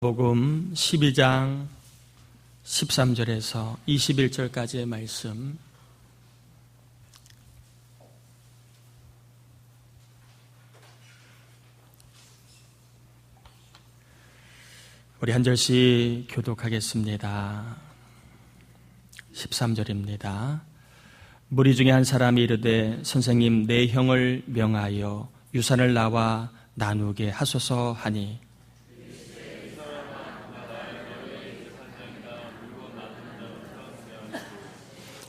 복음 12장 13절에서 21절까지의 말씀, 우리 한 절씩 교독하겠습니다. 13절입니다. 무리 중에 한 사람이 이르되 선생님, 내 형을 명하여 유산을 나와 나누게 하소서 하니,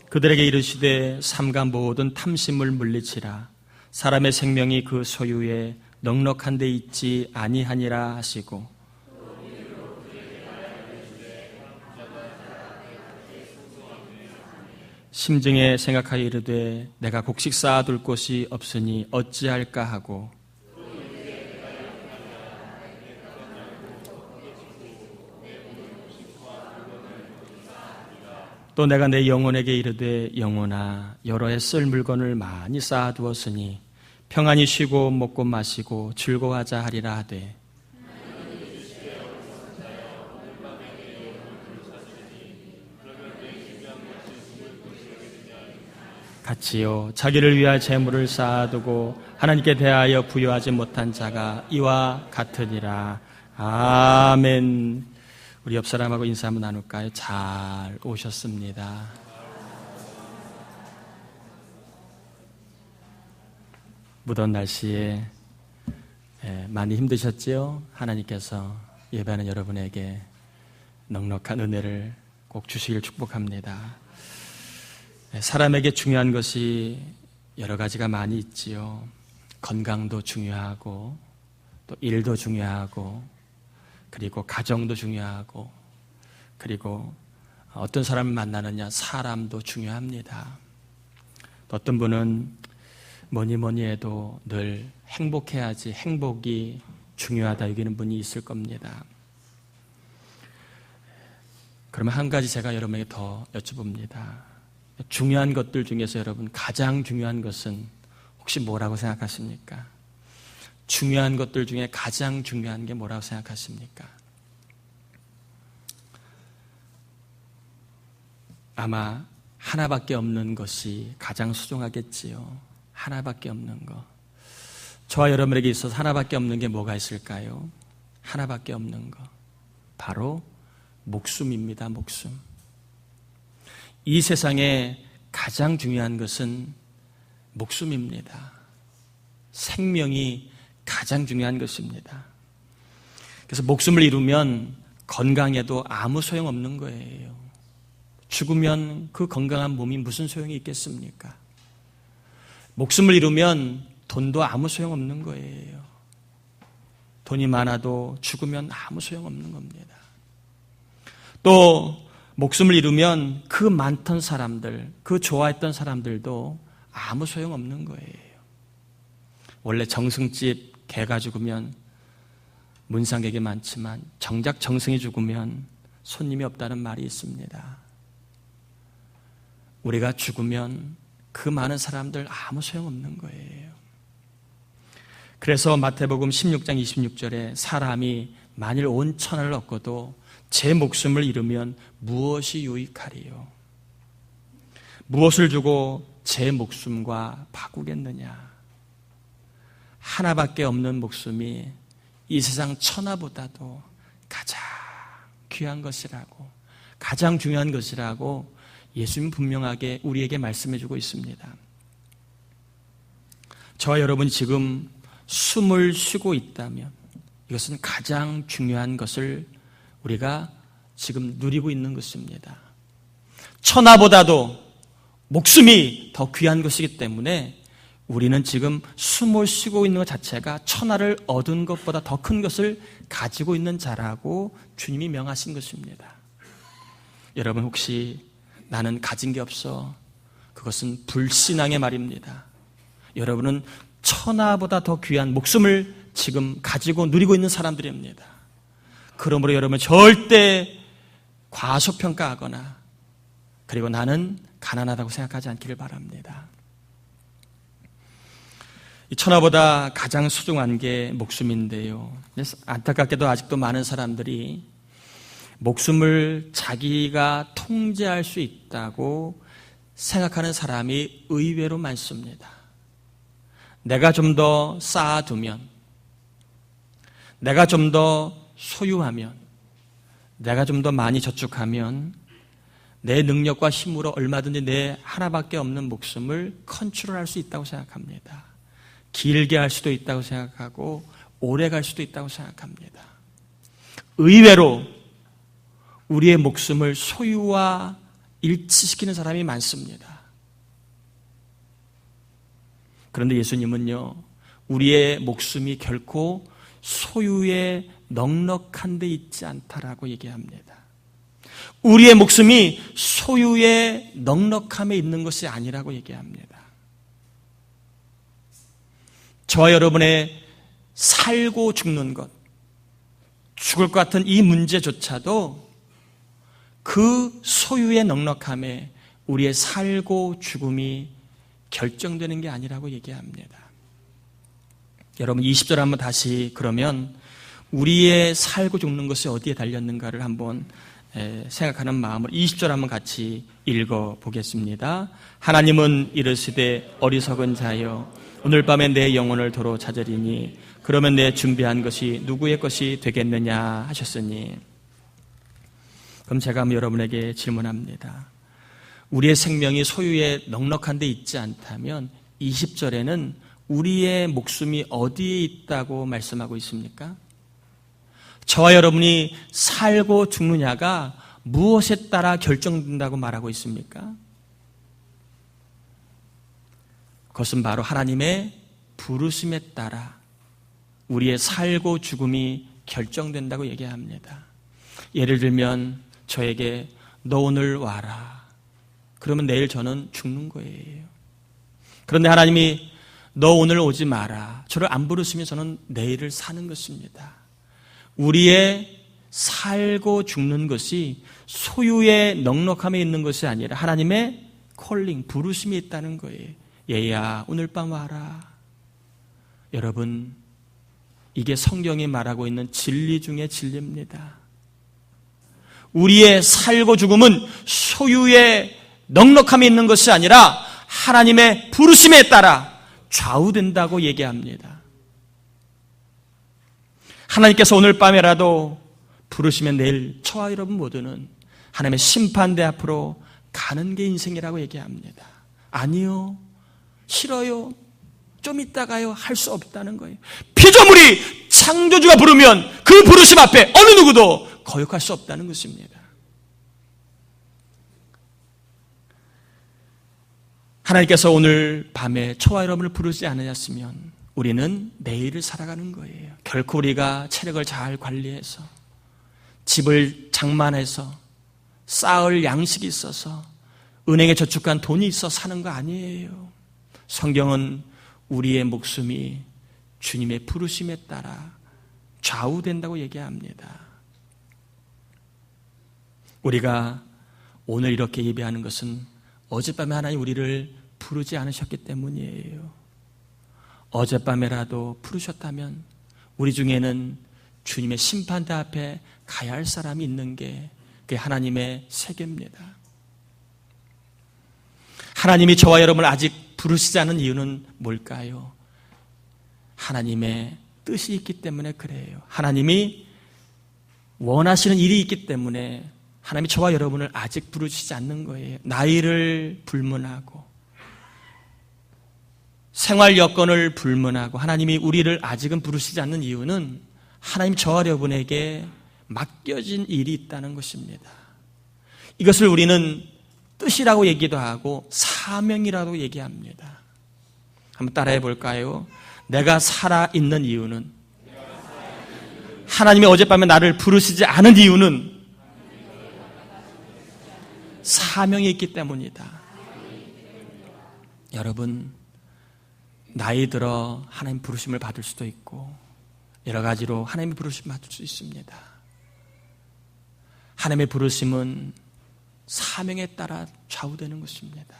그들에게 이르시되 삼가 모든 탐심을 물리치라. 사람의 생명이 그 소유에 넉넉한 데 있지 아니하니라 하시고, 심중에 생각하여 이르되 내가 곡식 쌓아둘 곳이 없으니 어찌할까 하고, 또 내가 내 영혼에게 이르되 영혼아, 여러 해 쓸 물건을 많이 쌓아두었으니 평안히 쉬고 먹고 마시고 즐거워하자 하리라 하되, 같이요 자기를 위하여 재물을 쌓아두고 하나님께 대하여 부여하지 못한 자가 이와 같으니라. 아멘. 우리 옆 사람하고 인사 한번 나눌까요? 잘 오셨습니다. 무더운 날씨에 많이 힘드셨지요? 하나님께서 예배하는 여러분에게 넉넉한 은혜를 꼭 주시길 축복합니다. 사람에게 중요한 것이 여러 가지가 많이 있지요. 건강도 중요하고, 또 일도 중요하고, 그리고 가정도 중요하고, 그리고 어떤 사람을 만나느냐, 사람도 중요합니다. 또 어떤 분은 뭐니 해도 늘 행복해야지, 행복이 중요하다 여기는 분이 있을 겁니다. 그러면 한 가지 제가 여러분에게 더 여쭤봅니다. 중요한 것들 중에서 여러분 가장 중요한 것은 혹시 뭐라고 생각하십니까? 중요한 것들 중에 가장 중요한 게 뭐라고 생각하십니까? 아마 하나밖에 없는 것이 가장 소중하겠지요. 하나밖에 없는 것. 저와 여러분에게 있어서 하나밖에 없는 게 뭐가 있을까요? 하나밖에 없는 것. 바로 목숨입니다. 목숨. 이 세상에 가장 중요한 것은 목숨입니다. 생명이 가장 중요한 것입니다. 그래서 목숨을 잃으면 건강에도 아무 소용없는 거예요. 죽으면 그 건강한 몸이 무슨 소용이 있겠습니까? 목숨을 잃으면 돈도 아무 소용없는 거예요. 돈이 많아도 죽으면 아무 소용없는 겁니다. 또 목숨을 잃으면 그 많던 사람들, 그 좋아했던 사람들도 아무 소용없는 거예요. 원래 정승집 개가 죽으면 문상객이 많지만 정작 정승이 죽으면 손님이 없다는 말이 있습니다. 우리가 죽으면 그 많은 사람들 아무 소용없는 거예요. 그래서 마태복음 16장 26절에 사람이 만일 온 천하를 얻고도 제 목숨을 잃으면 무엇이 유익하리요? 무엇을 주고 제 목숨과 바꾸겠느냐? 하나밖에 없는 목숨이 이 세상 천하보다도 가장 귀한 것이라고, 가장 중요한 것이라고 예수님 분명하게 우리에게 말씀해주고 있습니다. 저와 여러분이 지금 숨을 쉬고 있다면 이것은 가장 중요한 것을 우리가 지금 누리고 있는 것입니다. 천하보다도 목숨이 더 귀한 것이기 때문에 우리는 지금 숨을 쉬고 있는 것 자체가 천하를 얻은 것보다 더 큰 것을 가지고 있는 자라고 주님이 명하신 것입니다. 여러분 혹시 나는 가진 게 없어? 그것은 불신앙의 말입니다. 여러분은 천하보다 더 귀한 목숨을 지금 가지고 누리고 있는 사람들입니다. 그러므로 여러분 절대 과소평가하거나 그리고 나는 가난하다고 생각하지 않기를 바랍니다. 이 천하보다 가장 소중한 게 목숨인데요. 안타깝게도 아직도 많은 사람들이 목숨을 자기가 통제할 수 있다고 생각하는 사람이 의외로 많습니다. 내가 좀 더 쌓아두면, 내가 좀 더 소유하면, 내가 좀 더 많이 저축하면 내 능력과 힘으로 얼마든지 내 하나밖에 없는 목숨을 컨트롤할 수 있다고 생각합니다. 길게 할 수도 있다고 생각하고 오래 갈 수도 있다고 생각합니다. 의외로 우리의 목숨을 소유와 일치시키는 사람이 많습니다. 그런데 예수님은요, 우리의 목숨이 결코 소유에 넉넉한 데 있지 않다라고 얘기합니다. 우리의 목숨이 소유의 넉넉함에 있는 것이 아니라고 얘기합니다. 저와 여러분의 살고 죽는 것, 죽을 것 같은 이 문제조차도 그 소유의 넉넉함에 우리의 살고 죽음이 결정되는 게 아니라고 얘기합니다. 여러분 20절 한번 다시 그러면 우리의 살고 죽는 것이 어디에 달렸는가를 한번 생각하는 마음으로 20절 한번 같이 읽어보겠습니다. 하나님은 이르시되 어리석은 자여 오늘 밤에 내 영혼을 도로 찾으리니 그러면 내 준비한 것이 누구의 것이 되겠느냐 하셨으니, 그럼 제가 한번 여러분에게 질문합니다. 우리의 생명이 소유에 넉넉한 데 있지 않다면 20절에는 우리의 목숨이 어디에 있다고 말씀하고 있습니까? 저와 여러분이 살고 죽느냐가 무엇에 따라 결정된다고 말하고 있습니까? 그것은 바로 하나님의 부르심에 따라 우리의 살고 죽음이 결정된다고 얘기합니다. 예를 들면 저에게 너 오늘 와라. 그러면 내일 저는 죽는 거예요. 그런데 하나님이 너 오늘 오지 마라. 저를 안 부르시면 저는 내일을 사는 것입니다. 우리의 살고 죽는 것이 소유의 넉넉함에 있는 것이 아니라 하나님의 콜링, 부르심이 있다는 거예요. 얘야, 오늘 밤 와라. 여러분, 이게 성경이 말하고 있는 진리 중에 진리입니다. 우리의 살고 죽음은 소유의 넉넉함에 있는 것이 아니라 하나님의 부르심에 따라 좌우된다고 얘기합니다. 하나님께서 오늘 밤에라도 부르시면 내일 저와 여러분 모두는 하나님의 심판대 앞으로 가는 게 인생이라고 얘기합니다. 아니요, 싫어요, 좀 이따가요 할 수 없다는 거예요. 피조물이 창조주가 부르면 그 부르심 앞에 어느 누구도 거역할 수 없다는 것입니다. 하나님께서 오늘 밤에 저와 여러분을 부르지 않으셨으면 우리는 내일을 살아가는 거예요. 결코 우리가 체력을 잘 관리해서 집을 장만해서 쌓을 양식이 있어서 은행에 저축한 돈이 있어 사는 거 아니에요. 성경은 우리의 목숨이 주님의 부르심에 따라 좌우된다고 얘기합니다. 우리가 오늘 이렇게 예배하는 것은 어젯밤에 하나님 우리를 부르지 않으셨기 때문이에요. 어젯밤에라도 부르셨다면 우리 중에는 주님의 심판대 앞에 가야 할 사람이 있는 게 그게 하나님의 세계입니다. 하나님이 저와 여러분을 아직 부르시지 않은 이유는 뭘까요? 하나님의 뜻이 있기 때문에 그래요. 하나님이 원하시는 일이 있기 때문에 하나님이 저와 여러분을 아직 부르시지 않는 거예요. 나이를 불문하고 생활 여건을 불문하고 하나님이 우리를 아직은 부르시지 않는 이유는 하나님 저와 여러분에게 맡겨진 일이 있다는 것입니다. 이것을 우리는 뜻이라고 얘기도 하고 사명이라고 얘기합니다. 한번 따라해 볼까요? 내가 살아있는 이유는, 하나님이 어젯밤에 나를 부르시지 않은 이유는 사명이 있기 때문이다. 여러분, 나이 들어 하나님 부르심을 받을 수도 있고 여러 가지로 하나님의 부르심을 받을 수 있습니다. 하나님의 부르심은 사명에 따라 좌우되는 것입니다.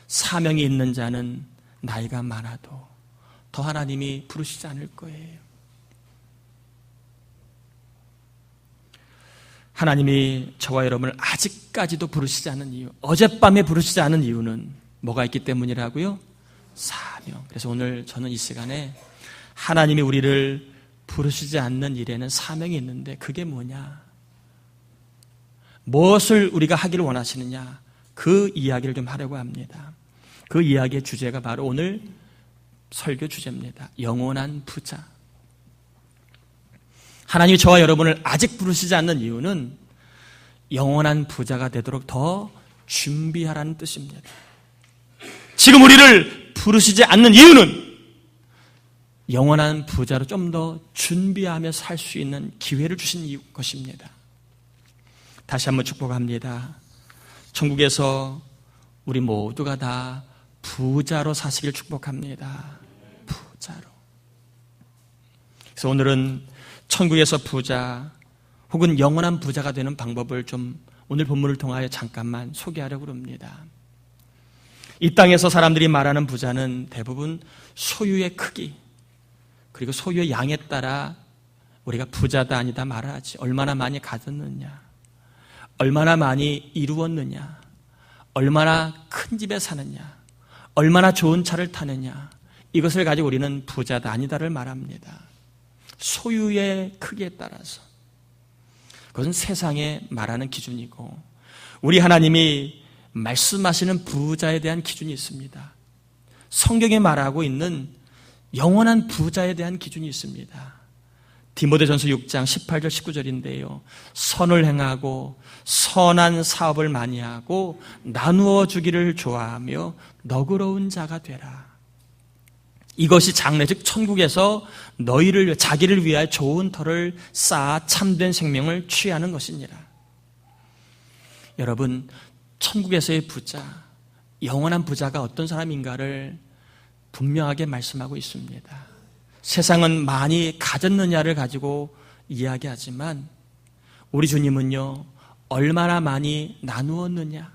사명이 있는 자는 나이가 많아도 더 하나님이 부르시지 않을 거예요. 하나님이 저와 여러분을 아직까지도 부르시지 않은 이유, 어젯밤에 부르시지 않은 이유는 뭐가 있기 때문이라고요? 사명. 그래서 오늘 저는 이 시간에 하나님이 우리를 부르시지 않는 일에는 사명이 있는데 그게 뭐냐? 무엇을 우리가 하기를 원하시느냐? 그 이야기를 좀 하려고 합니다. 그 이야기의 주제가 바로 오늘 설교 주제입니다. 영원한 부자. 하나님이 저와 여러분을 아직 부르시지 않는 이유는 영원한 부자가 되도록 더 준비하라는 뜻입니다. 지금 우리를 부르시지 않는 이유는 영원한 부자로 좀 더 준비하며 살 수 있는 기회를 주신 것입니다. 다시 한번 축복합니다. 천국에서 우리 모두가 다 부자로 사시길 축복합니다. 부자로. 그래서 오늘은 천국에서 부자 혹은 영원한 부자가 되는 방법을 좀 오늘 본문을 통하여 잠깐만 소개하려고 합니다. 이 땅에서 사람들이 말하는 부자는 대부분 소유의 크기 그리고 소유의 양에 따라 우리가 부자다 아니다 말을 하지. 얼마나 많이 가졌느냐, 얼마나 많이 이루었느냐, 얼마나 큰 집에 사느냐, 얼마나 좋은 차를 타느냐, 이것을 가지고 우리는 부자다 아니다를 말합니다. 소유의 크기에 따라서. 그것은 세상에 말하는 기준이고 우리 하나님이 말씀하시는 부자에 대한 기준이 있습니다. 성경에 말하고 있는 영원한 부자에 대한 기준이 있습니다. 디모데전서 6장 18절 19절인데요. 선을 행하고 선한 사업을 많이 하고 나누어 주기를 좋아하며 너그러운 자가 되라. 이것이 장래 즉 천국에서 너희를 자기를 위하여 좋은 터를 쌓아 참된 생명을 취하는 것이니라. 여러분, 천국에서의 부자, 영원한 부자가 어떤 사람인가를 분명하게 말씀하고 있습니다. 세상은 많이 가졌느냐를 가지고 이야기하지만 우리 주님은요, 얼마나 많이 나누었느냐,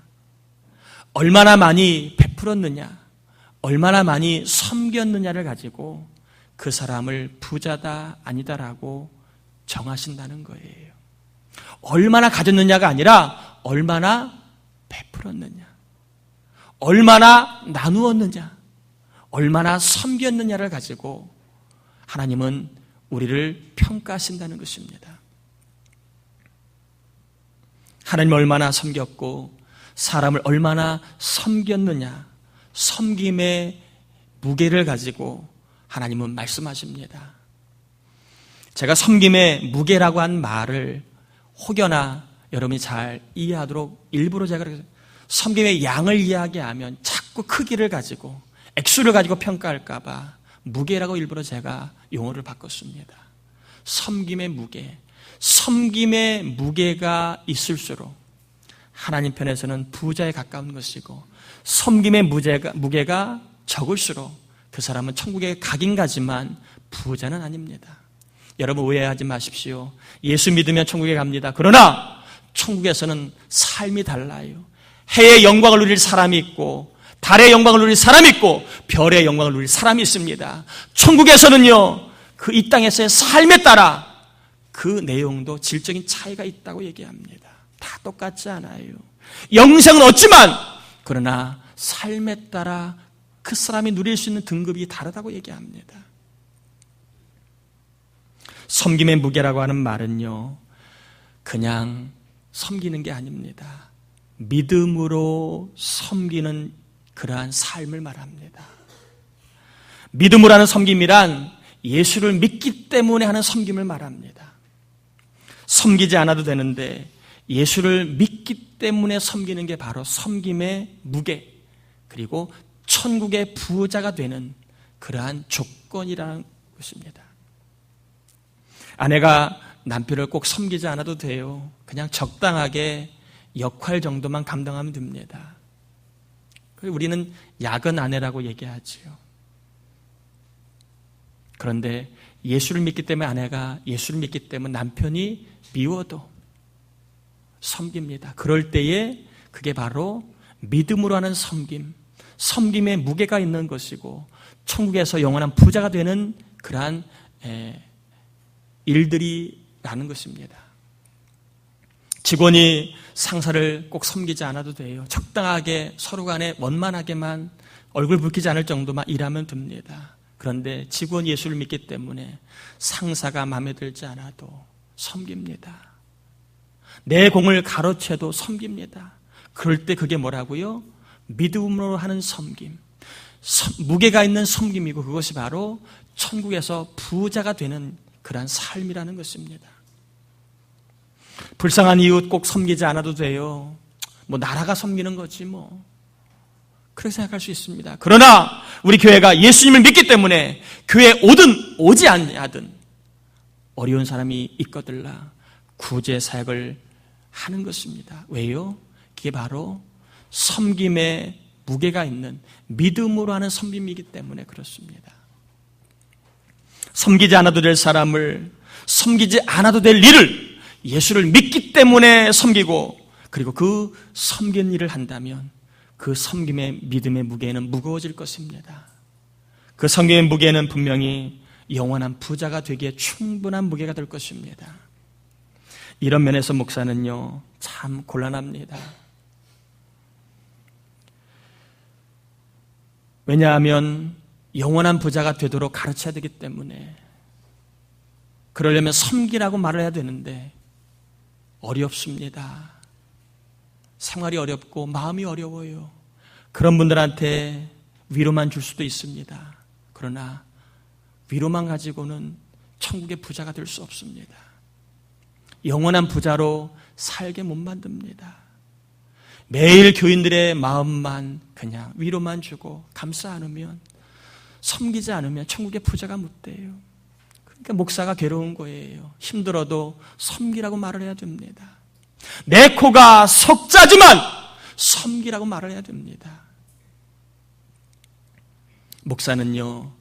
얼마나 많이 베풀었느냐, 얼마나 많이 섬겼느냐를 가지고 그 사람을 부자다 아니다라고 정하신다는 거예요. 얼마나 가졌느냐가 아니라 얼마나 베풀었느냐, 얼마나 나누었느냐, 얼마나 섬겼느냐를 가지고 하나님은 우리를 평가하신다는 것입니다. 하나님을 얼마나 섬겼고 사람을 얼마나 섬겼느냐, 섬김의 무게를 가지고 하나님은 말씀하십니다. 제가 섬김의 무게라고 한 말을 혹여나 여러분이 잘 이해하도록 일부러 제가 섬김의 양을 이야기하면 자꾸 크기를 가지고 액수를 가지고 평가할까 봐 무게라고 일부러 제가 용어를 바꿨습니다. 섬김의 무게. 섬김의 무게가 있을수록 하나님 편에서는 부자에 가까운 것이고 섬김의 무게가 적을수록 그 사람은 천국에 가긴 가지만 부자는 아닙니다. 여러분 오해하지 마십시오. 예수 믿으면 천국에 갑니다. 그러나 천국에서는 삶이 달라요. 해의 영광을 누릴 사람이 있고 달의 영광을 누릴 사람이 있고 별의 영광을 누릴 사람이 있습니다. 천국에서는요, 그 이 땅에서의 삶에 따라 그 내용도 질적인 차이가 있다고 얘기합니다. 다 똑같지 않아요. 영생은 얻지만 그러나 삶에 따라 그 사람이 누릴 수 있는 등급이 다르다고 얘기합니다. 섬김의 무게라고 하는 말은요, 그냥 섬기는 게 아닙니다. 믿음으로 섬기는 그러한 삶을 말합니다. 믿음으로 하는 섬김이란 예수를 믿기 때문에 하는 섬김을 말합니다. 섬기지 않아도 되는데 예수를 믿기 때문에 섬기는 게 바로 섬김의 무게, 그리고 천국의 부자가 되는 그러한 조건이라는 것입니다. 아내가 남편을 꼭 섬기지 않아도 돼요. 그냥 적당하게 역할 정도만 감당하면 됩니다. 우리는 야근 아내라고 얘기하지요. 그런데 예수를 믿기 때문에 아내가 예수를 믿기 때문에 남편이 미워도 섬깁니다. 그럴 때에 그게 바로 믿음으로 하는 섬김, 섬김의 무게가 있는 것이고 천국에서 영원한 부자가 되는 그러한 일들이라는 것입니다. 직원이 상사를 꼭 섬기지 않아도 돼요. 적당하게 서로 간에 원만하게만 얼굴 붉히지 않을 정도만 일하면 됩니다. 그런데 직원이 예수를 믿기 때문에 상사가 마음에 들지 않아도 섬깁니다. 내 공을 가로채도 섬깁니다. 그럴 때 그게 뭐라고요? 믿음으로 하는 섬김. 무게가 있는 섬김이고 그것이 바로 천국에서 부자가 되는 그러한 삶이라는 것입니다. 불쌍한 이웃 꼭 섬기지 않아도 돼요. 나라가 섬기는 거지 그렇게 생각할 수 있습니다. 그러나 우리 교회가 예수님을 믿기 때문에 교회에 오든 오지 않냐든 어려운 사람이 있거들라 구제 사역을 하는 것입니다. 왜요? 그게 바로 섬김의 무게가 있는 믿음으로 하는 섬김이기 때문에 그렇습니다. 섬기지 않아도 될 사람을, 섬기지 않아도 될 일을 예수를 믿기 때문에 섬기고, 그리고 그 섬긴 일을 한다면 그 섬김의 믿음의 무게는 무거워질 것입니다. 그 섬김의 무게는 분명히 영원한 부자가 되기에 충분한 무게가 될 것입니다. 이런 면에서 목사는요, 참 곤란합니다. 왜냐하면 영원한 부자가 되도록 가르쳐야 되기 때문에, 그러려면 섬기라고 말을 해야 되는데 어렵습니다. 생활이 어렵고 마음이 어려워요. 그런 분들한테 위로만 줄 수도 있습니다. 그러나 위로만 가지고는 천국의 부자가 될 수 없습니다. 영원한 부자로 살게 못 만듭니다. 매일 교인들의 마음만 그냥 위로만 주고 감싸 안으면, 섬기지 않으면 천국의 부자가 못 돼요. 그러니까 목사가 괴로운 거예요. 힘들어도 섬기라고 말을 해야 됩니다. 내 코가 석자지만 섬기라고 말을 해야 됩니다. 목사는요,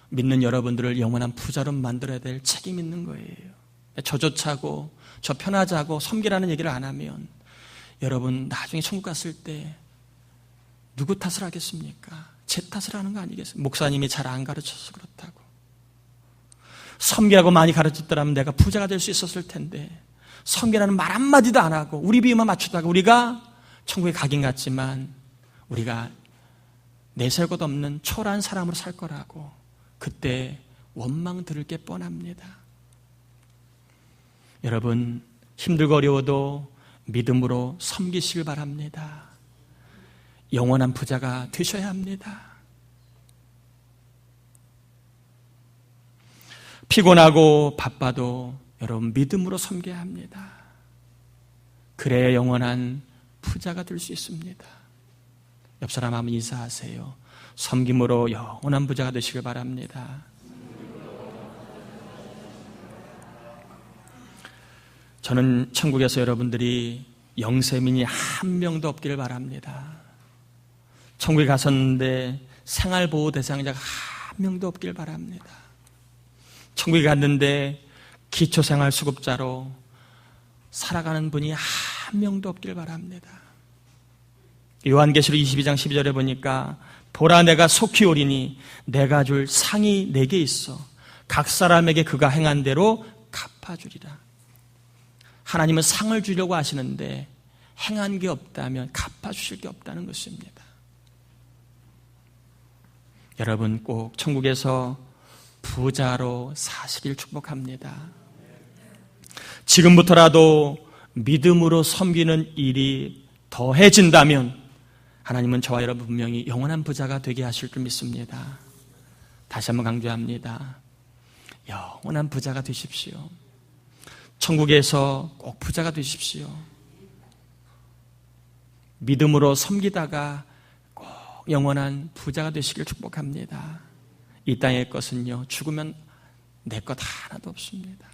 믿는 여러분들을 영원한 부자로 만들어야 될 책임이 있는 거예요. 저 좋자고 저 편하자고 섬기라는 얘기를 안 하면 여러분 나중에 천국 갔을 때 누구 탓을 하겠습니까? 제 탓을 하는 거 아니겠어요? 목사님이 잘 안 가르쳐서 그렇다고. 섬기라고 많이 가르쳤더라면 내가 부자가 될 수 있었을 텐데, 섬기라는 말 한마디도 안 하고 우리 비유만 맞추다가 우리가 천국에 가긴 갔지만 우리가 내세울 것 없는 초라한 사람으로 살 거라고, 그때 원망 들을 게 뻔합니다. 여러분, 힘들고 어려워도 믿음으로 섬기시길 바랍니다. 영원한 부자가 되셔야 합니다. 피곤하고 바빠도 여러분 믿음으로 섬겨야 합니다. 그래야 영원한 부자가 될 수 있습니다. 옆 사람 한번 인사하세요. 섬김으로 영원한 부자가 되시길 바랍니다. 저는 천국에서 여러분들이 영세민이 한 명도 없기를 바랍니다. 천국에 갔었는데 생활보호 대상자가 한 명도 없기를 바랍니다. 천국에 갔는데 기초생활수급자로 살아가는 분이 한 명도 없기를 바랍니다. 요한계시록 22장 12절에 보니까 보라, 내가 속히 오리니 내가 줄 상이 내게 있어 각 사람에게 그가 행한 대로 갚아주리라. 하나님은 상을 주려고 하시는데 행한 게 없다면 갚아주실 게 없다는 것입니다. 여러분 꼭 천국에서 부자로 사시길 축복합니다. 지금부터라도 믿음으로 섬기는 일이 더해진다면 하나님은 저와 여러분 분명히 영원한 부자가 되게 하실 줄 믿습니다. 다시 한번 강조합니다. 영원한 부자가 되십시오. 천국에서 꼭 부자가 되십시오. 믿음으로 섬기다가 꼭 영원한 부자가 되시길 축복합니다. 이 땅의 것은요, 죽으면 내 것 하나도 없습니다.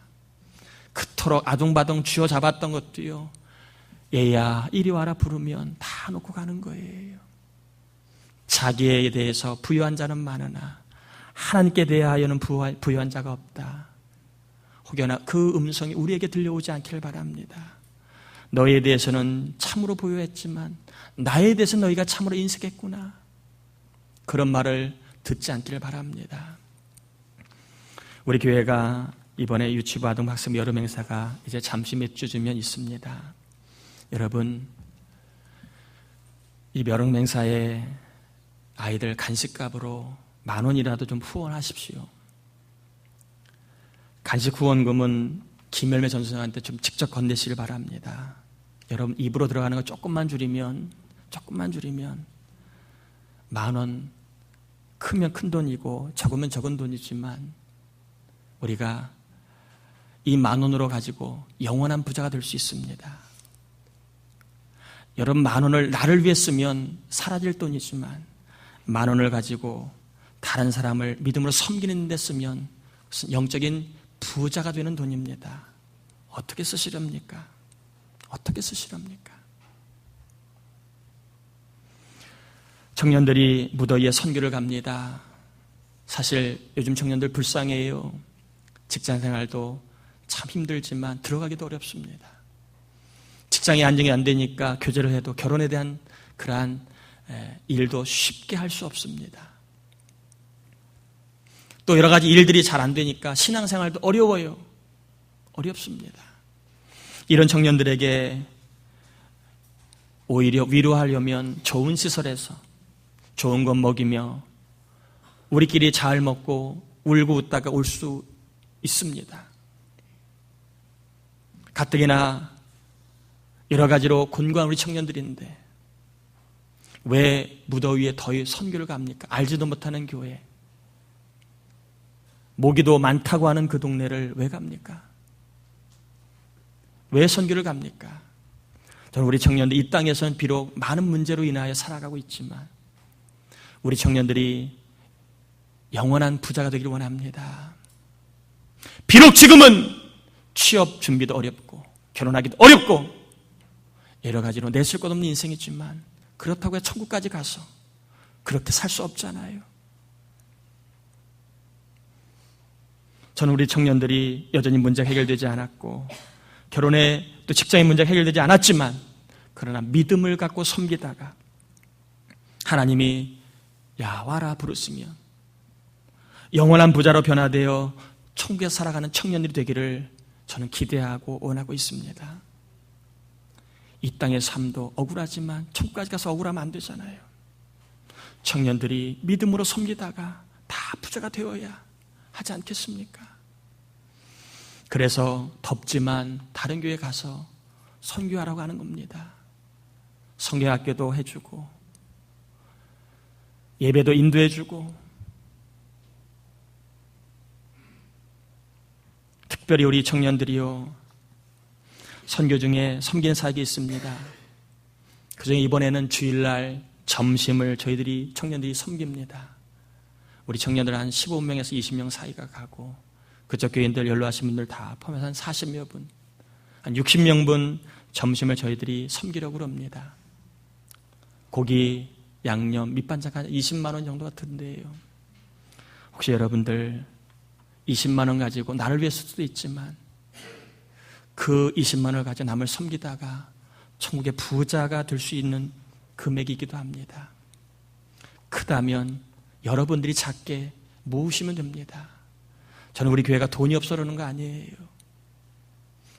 그토록 아둥바둥 쥐어잡았던 것도요, 얘야 이리 와라 부르면 다 놓고 가는 거예요. 자기에 대해서 부유한 자는 많으나 하나님께 대하여는 부유한 자가 없다. 혹여나 그 음성이 우리에게 들려오지 않기를 바랍니다. 너희에 대해서는 참으로 부유했지만 나에 대해서 너희가 참으로 인색했구나. 그런 말을 듣지 않기를 바랍니다. 우리 교회가 이번에 유치부 아동학습 여름 행사가 이제 잠시 몇 주 주면 있습니다. 여러분, 이 여름 행사에 아이들 간식값으로 10,000원이라도 좀 후원하십시오. 간식 후원금은 김열매 전선생한테 좀 직접 건네시길 바랍니다. 여러분, 입으로 들어가는 거 조금만 줄이면 10,000원, 크면 큰 돈이고 적으면 적은 돈이지만 우리가 이 10,000원으로 가지고 영원한 부자가 될 수 있습니다. 여러분, 10,000원을 나를 위해 쓰면 사라질 돈이지만 10,000원을 가지고 다른 사람을 믿음으로 섬기는 데 쓰면 영적인 부자가 되는 돈입니다. 어떻게 쓰시렵니까? 청년들이 무더위에 선교를 갑니다. 사실 요즘 청년들 불쌍해요. 직장생활도 참 힘들지만 들어가기도 어렵습니다. 직장이 안정이 안 되니까 교제를 해도 결혼에 대한 그러한 일도 쉽게 할 수 없습니다. 또 여러 가지 일들이 잘 안 되니까 신앙생활도 어렵습니다. 이런 청년들에게 오히려 위로하려면 좋은 시설에서 좋은 것 먹이며 우리끼리 잘 먹고 울고 웃다가 올 수 있습니다. 가뜩이나 여러 가지로 곤고한 우리 청년들인데 왜 무더위에 더위 선교를 갑니까? 알지도 못하는 교회, 모기도 많다고 하는 그 동네를 왜 갑니까? 왜 선교를 갑니까? 저는 우리 청년들 이 땅에서는 비록 많은 문제로 인하여 살아가고 있지만 우리 청년들이 영원한 부자가 되기를 원합니다. 비록 지금은 취업 준비도 어렵고 결혼하기도 어렵고 여러 가지로 내실 것 없는 인생이지만 그렇다고 해서 천국까지 가서 그렇게 살 수 없잖아요. 저는 우리 청년들이 여전히 문제가 해결되지 않았고 결혼에 또 직장의 문제가 해결되지 않았지만 그러나 믿음을 갖고 섬기다가 하나님이 야 와라 부르시면 영원한 부자로 변화되어 천국에 살아가는 청년들이 되기를 저는 기대하고 원하고 있습니다. 이 땅의 삶도 억울하지만 천국까지 가서 억울하면 안 되잖아요. 청년들이 믿음으로 섬기다가 다 부자가 되어야 하지 않겠습니까? 그래서 덥지만 다른 교회 가서 선교하라고 하는 겁니다. 선교학교도 해주고 예배도 인도해주고 특별히 우리 청년들이요 선교 중에 섬기는 사역이 있습니다. 그중에 이번에는 주일날 점심을 저희들이 청년들이 섬깁니다. 우리 청년들 한 15명에서 20명 사이가 가고 그쪽 교인들 연로하신 분들 다 포함해서 한 40여 분, 한 60명분 점심을 저희들이 섬기려고 합니다. 고기, 양념, 밑반찬 한 20만 원 정도가 든대요. 혹시 여러분들 20만 원 가지고 나를 위해 쓸 수도 있지만 그 20만 원을 가지고 남을 섬기다가 천국의 부자가 될 수 있는 금액이기도 합니다. 크다면 여러분들이 작게 모으시면 됩니다. 저는 우리 교회가 돈이 없어 그러는 거 아니에요.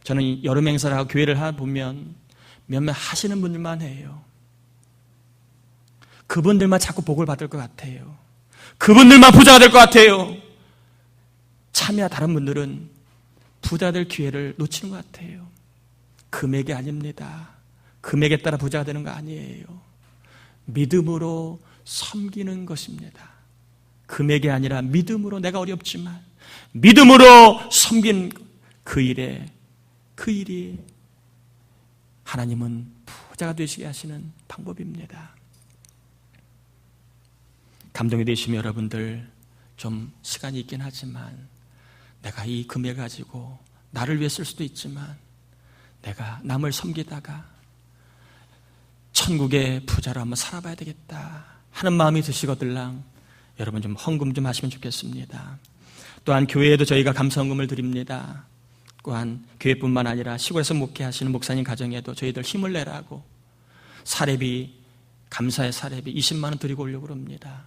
저는 여름 행사를 하고 교회를 하다 보면 몇몇 하시는 분들만 해요. 그분들만 자꾸 복을 받을 것 같아요. 그분들만 부자가 될 것 같아요. 참여와 다른 분들은 부자 될 기회를 놓치는 것 같아요. 금액이 아닙니다. 금액에 따라 부자가 되는 거 아니에요. 믿음으로 섬기는 것입니다. 금액이 아니라 믿음으로 내가 어렵지만 믿음으로 섬긴 그 일이 하나님은 부자가 되시게 하시는 방법입니다. 감동이 되시면 여러분들 좀 시간이 있긴 하지만 내가 이 금액 가지고 나를 위해 쓸 수도 있지만 내가 남을 섬기다가 천국의 부자로 한번 살아봐야 되겠다 하는 마음이 드시거들랑 여러분 좀 헌금 좀 하시면 좋겠습니다. 또한 교회에도 저희가 감사헌금을 드립니다. 또한 교회뿐만 아니라 시골에서 목회하시는 목사님 가정에도 저희들 힘을 내라고 사례비, 감사의 사례비 20만 원 드리고 오려고 합니다.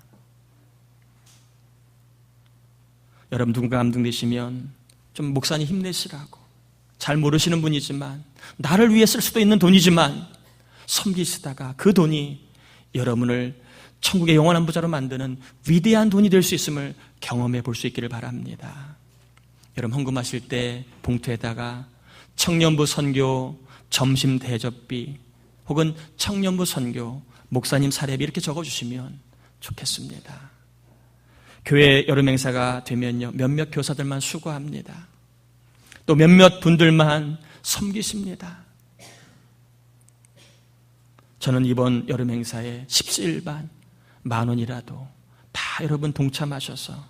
여러분 누군가 감동되시면 좀 목사님 힘내시라고, 잘 모르시는 분이지만 나를 위해 쓸 수도 있는 돈이지만 섬기시다가 그 돈이 여러분을 천국의 영원한 부자로 만드는 위대한 돈이 될 수 있음을 경험해 볼 수 있기를 바랍니다. 여러분 헌금하실 때 봉투에다가 청년부 선교 점심 대접비 혹은 청년부 선교 목사님 사례비 이렇게 적어주시면 좋겠습니다. 교회 여름 행사가 되면요, 몇몇 교사들만 수고합니다. 또 몇몇 분들만 섬기십니다. 저는 이번 여름 행사에 십시일반 10,000원이라도 다 여러분 동참하셔서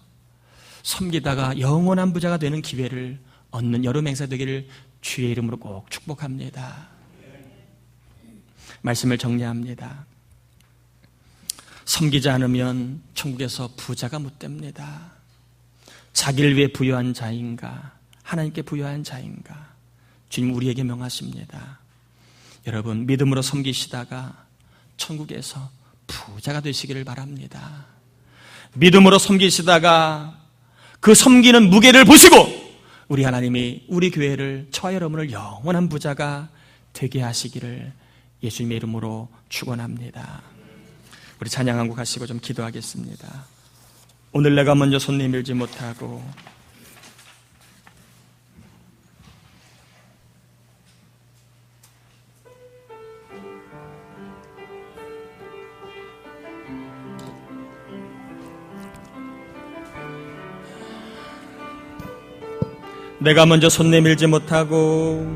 섬기다가 영원한 부자가 되는 기회를 얻는 여름 행사 되기를 주의 이름으로 꼭 축복합니다. 말씀을 정리합니다. 섬기지 않으면 천국에서 부자가 못 됩니다. 자기를 위해 부여한 자인가, 하나님께 부여한 자인가, 주님 우리에게 명하십니다. 여러분 믿음으로 섬기시다가 천국에서 부자가 되시기를 바랍니다. 믿음으로 섬기시다가 그 섬기는 무게를 보시고 우리 하나님이 우리 교회를, 저와 여러분을 영원한 부자가 되게 하시기를 예수님의 이름으로 축원합니다. 우리 찬양 한 곡 하시고 좀 기도하겠습니다. 오늘 내가 먼저 손 내밀지 못하고 내가 먼저 손 내밀지 못하고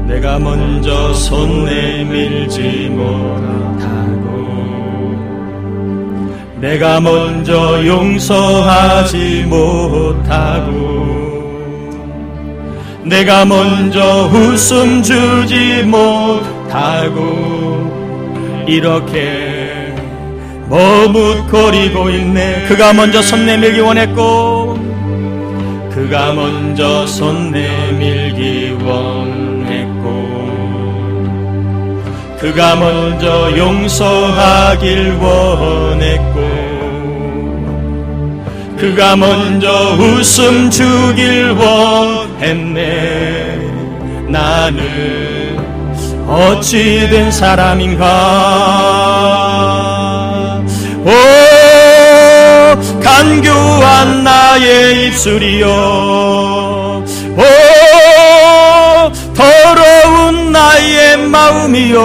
내가 먼저 손 내밀지 못하고 내가 먼저 용서하지 못하고 내가 먼저 웃음 주지 못하고 이렇게 머뭇거리고 있네. 그가 먼저 손 내밀기 원했고 그가 먼저 손 내밀기 원했고 그가 먼저 용서하길 원했고 그가 먼저 웃음 주길 원했네. 나는 어찌 된 사람인가. 오 간교한 나의 입술이여, 오 더러운 나의 마음이여,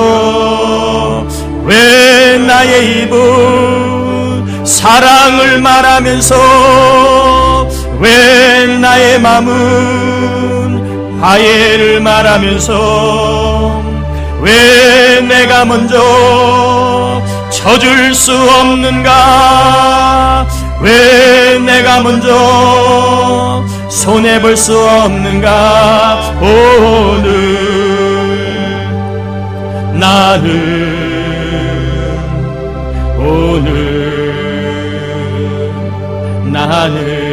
왜 나의 입은 사랑을 말하면서 왜 나의 마음은 화해를 말하면서 왜 내가 먼저 져줄 수 없는가, 왜 내가 먼저 손해볼 수 없는가. 오늘 나는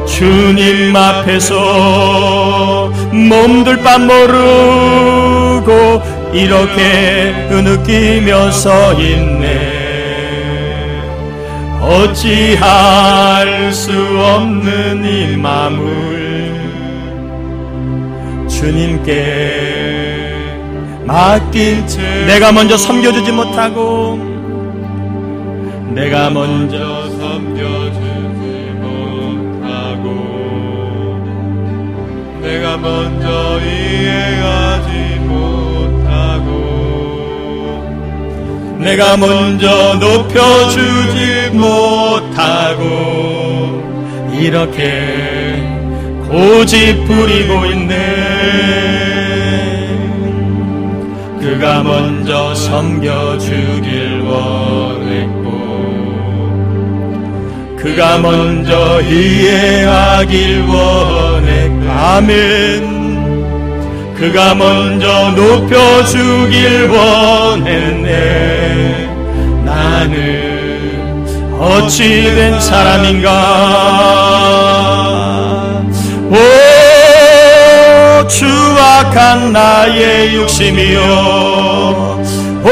주님 앞에서 몸둘 바 모르고 이렇게 느끼며 서 있네. 어찌할 수 없는 이 마음을 주님께 맡긴 채 내가 먼저 섬겨주지 못하고 내가 먼저 섬겨주지 못하고 내가 먼저 이해하지 못하고 내가 먼저 높여주지 못하고 이렇게 고집 부리고 있네. 그가 먼저 섬겨주길 원했고 그가 먼저 이해하길 원했고 아멘. 그가 먼저 높여주길 원했네. 나는 어찌된 사람인가. 오 추악한 나의 욕심이여, 오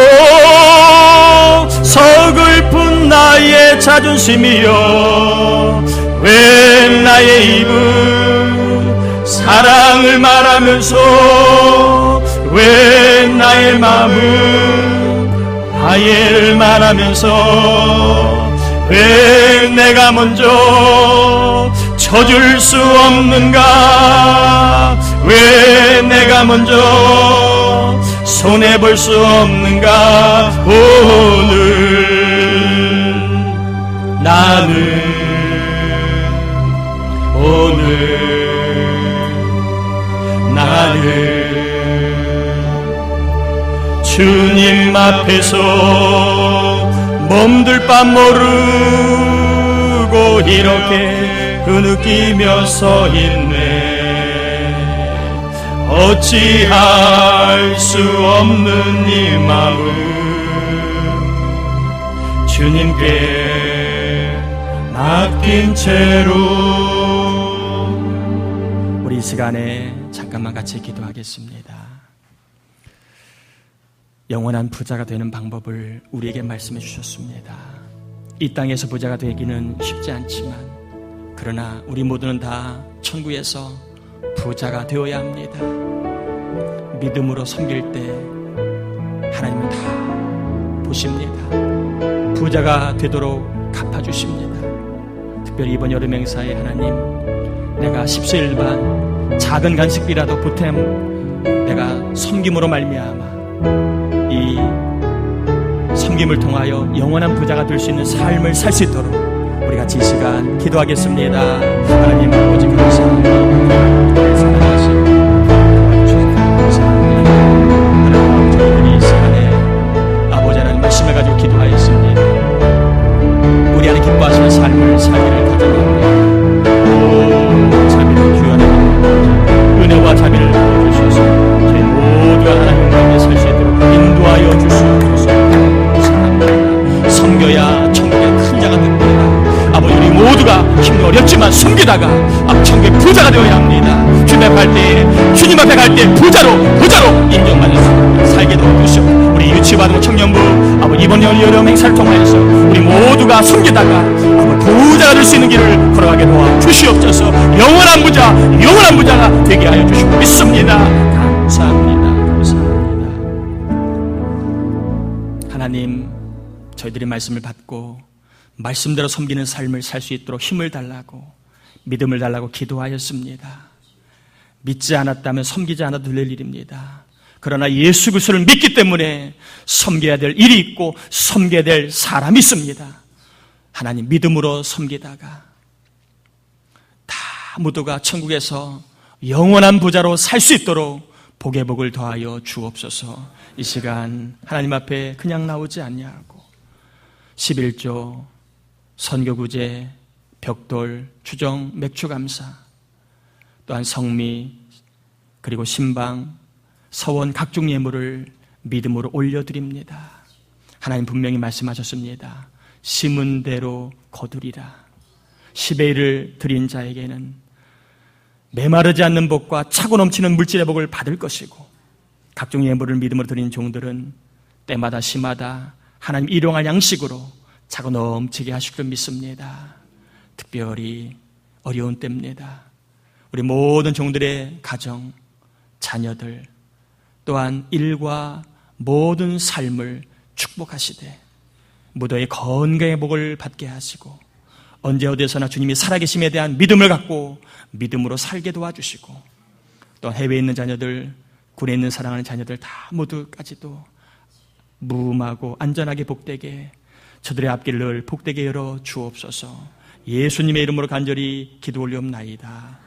서글픈 나의 자존심이여 왜 나의 입은 사랑을 말하면서 왜 나의 마음은 화해를 말하면서 왜 내가 먼저 쳐줄 수 없는가 왜 내가 먼저 손해볼 수 없는가 오늘 나는 주님 앞에서 몸둘 바 모르고 이렇게 흐느끼며 서 있네 어찌할 수 없는 이 마음 주님께 맡긴 채로 우리 이 시간에 잠깐만 같이 기도하겠습니다. 영원한 부자가 되는 방법을 우리에게 말씀해 주셨습니다. 이 땅에서 부자가 되기는 쉽지 않지만 그러나 우리 모두는 다 천국에서 부자가 되어야 합니다. 믿음으로 섬길 때 하나님은 다 보십니다. 부자가 되도록 갚아주십니다. 특별히 이번 여름 행사에 하나님 내가 십시일반 작은 간식비라도 보탬 내가 섬김으로 말미암아 이 섬김을 통하여 영원한 부자가 될 수 있는 삶을 살 수 있도록 우리 같이 이 시간 기도하겠습니다. 하나님 아버지 감사합니다. 사랑하시고 감사합니다. 하나님 아버지 저희들이 이 시간에 아버지 하나님 말씀을 가지고 기도하였습니다. 우리 안에 기뻐하시는 삶을 살기를 가져갑니다. 자비를 귀한 은혜와 자비를 주셔서 저희 모두가 하나님 가운데 살 수 있도록 인도하여 주시옵소서. 사랑합니다. 섬겨야 천국의 큰 자가 됩니다. 아버지 우리 모두가 힘이 어렵지만 섬기다가 천국의 부자가 되어야 합니다. 주님 앞에 갈 때 주님 앞에 갈 때 부자로 인정받을 수 살게 도와주시오. 우리 유치받은 청년부 아버지 이번 여름 행사를 통하여서 우리 모두가 섬기다가 아버지 부자가 될 수 있는 길을 걸어가게 도와주시옵소서. 영원한 부자가 되게 하여 주시고 믿습니다. 감사합니다. 하나님 저희들이 말씀을 받고 말씀대로 섬기는 삶을 살 수 있도록 힘을 달라고 믿음을 달라고 기도하였습니다. 믿지 않았다면 섬기지 않아도 될 일입니다. 그러나 예수 그리스도를 믿기 때문에 섬겨야 될 일이 있고 섬겨야 될 사람이 있습니다. 하나님 믿음으로 섬기다가 다 모두가 천국에서 영원한 부자로 살 수 있도록 복의 복을 더하여 주옵소서. 이 시간 하나님 앞에 그냥 나오지 않냐고 11조 선교구제 벽돌 추정 맥주감사 또한 성미 그리고 신방 서원 각종 예물을 믿음으로 올려드립니다. 하나님 분명히 말씀하셨습니다. 심은 대로 거두리라. 10의 1을 드린 자에게는 메마르지 않는 복과 차고 넘치는 물질의 복을 받을 것이고 각종 예물을 믿음으로 드린 종들은 때마다 시마다 하나님 일용할 양식으로 차고 넘치게 하실 줄 믿습니다. 특별히 어려운 때입니다. 우리 모든 종들의 가정, 자녀들 또한 일과 모든 삶을 축복하시되 무더의 건강의 복을 받게 하시고 언제 어디서나 주님이 살아계심에 대한 믿음을 갖고 믿음으로 살게 도와주시고 또 해외에 있는 자녀들, 군에 있는 사랑하는 자녀들 다 모두까지도 무음하고 안전하게 복되게 저들의 앞길을 복되게 열어 주옵소서. 예수님의 이름으로 간절히 기도 올리옵나이다.